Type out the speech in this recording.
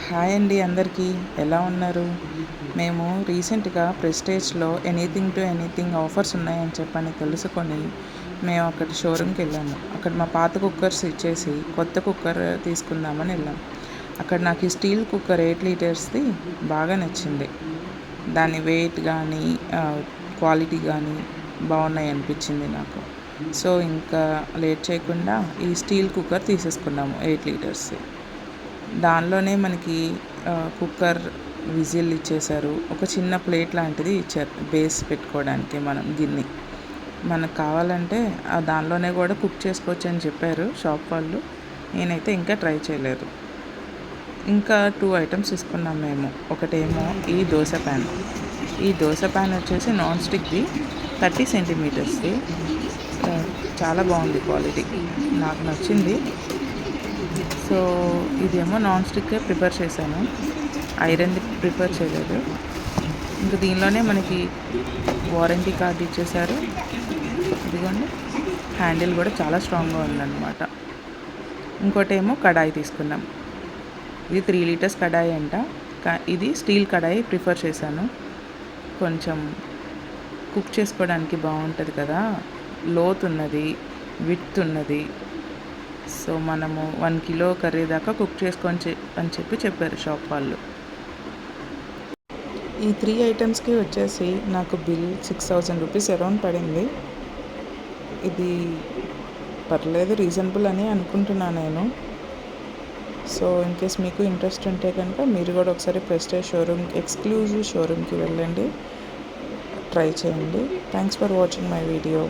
Hi అండి అందరికీ. ఎలా ఉన్నారు? మేము రీసెంట్గా ప్రెస్టేజ్లో ఎనీథింగ్ టు ఎనీథింగ్ ఆఫర్స్ ఉన్నాయని చెప్పని తెలుసుకొని మేము అక్కడ షోరూమ్కి వెళ్ళాము. అక్కడ మా పాత కుక్కర్స్ ఇచ్చేసి కొత్త కుక్కర్ తీసుకుందామని వెళ్ళాం. అక్కడ నాకు ఈ స్టీల్ కుక్కర్ 8 లీటర్స్ది బాగా నచ్చింది. దాని వెయిట్ కానీ క్వాలిటీ కానీ బాగున్నాయి అనిపించింది నాకు. సో ఇంకా లేట్ చేయకుండా ఈ స్టీల్ కుక్కర్ తీసేసుకున్నాము 8 లీటర్స్ది. దానిలోనే మనకి కుక్కర్ విజిల్ ఇచ్చేశారు. ఒక చిన్న ప్లేట్ లాంటిది ఇచ్చారు బేస్ పెట్టుకోవడానికి మనం గిన్నె. మనకు కావాలంటే దానిలోనే కూడా కుక్ చేసుకోవచ్చు అని చెప్పారు షాప్ వాళ్ళు. నేనైతే ఇంకా ట్రై చేయలేదు. ఇంకా 2 ఐటమ్స్ తీసుకున్నాం మేము. ఒకటేమో ఈ దోశ ప్యాన్. ఈ దోశ ప్యాన్ వచ్చేసి నాన్ స్టిక్ది 30 సెంటీమీటర్స్ది. చాలా బాగుంది క్వాలిటీ, నాకు నచ్చింది. సో ఇదేమో నాన్ స్టిక్కే ప్రిపేర్ చేశాను, ఐరన్ది ప్రిపేర్ చేయలేదు. ఇంకా దీనిలోనే మనకి వారంటీ కార్డు ఇచ్చేసారు. ఇదిగోండి, హ్యాండిల్ కూడా చాలా స్ట్రాంగ్గా ఉందన్నమాట. ఇంకోటేమో కడాయి తీసుకున్నాం. ఇది 3 లీటర్స్ కడాయి అంట. ఇది స్టీల్ కడాయి ప్రిఫర్ చేశాను. కొంచెం కుక్ చేసుకోవడానికి బాగుంటుంది కదా, లోతు ఉన్నది, విడ్త్ ఉన్నది. సో మనము 1 కిలో కర్రీ దాకా కుక్ చేసుకొని అని చెప్పారు షాప్ వాళ్ళు. ఈ 3 ఐటమ్స్కి వచ్చేసి నాకు బిల్ 6,000 రూపీస్ అరౌండ్ పడింది. ఇది పర్లేదు, రీజనబుల్ అని అనుకుంటున్నాను నేను. సో ఇన్ కేస్ మీకు ఇంట్రెస్ట్ ఉంటే కనుక మీరు కూడా ఒకసారి ప్రెస్టేజ్ షోరూమ్ ఎక్స్క్లూజివ్ షోరూమ్కి వెళ్ళండి, ట్రై చేయండి. Thanks for watching my video.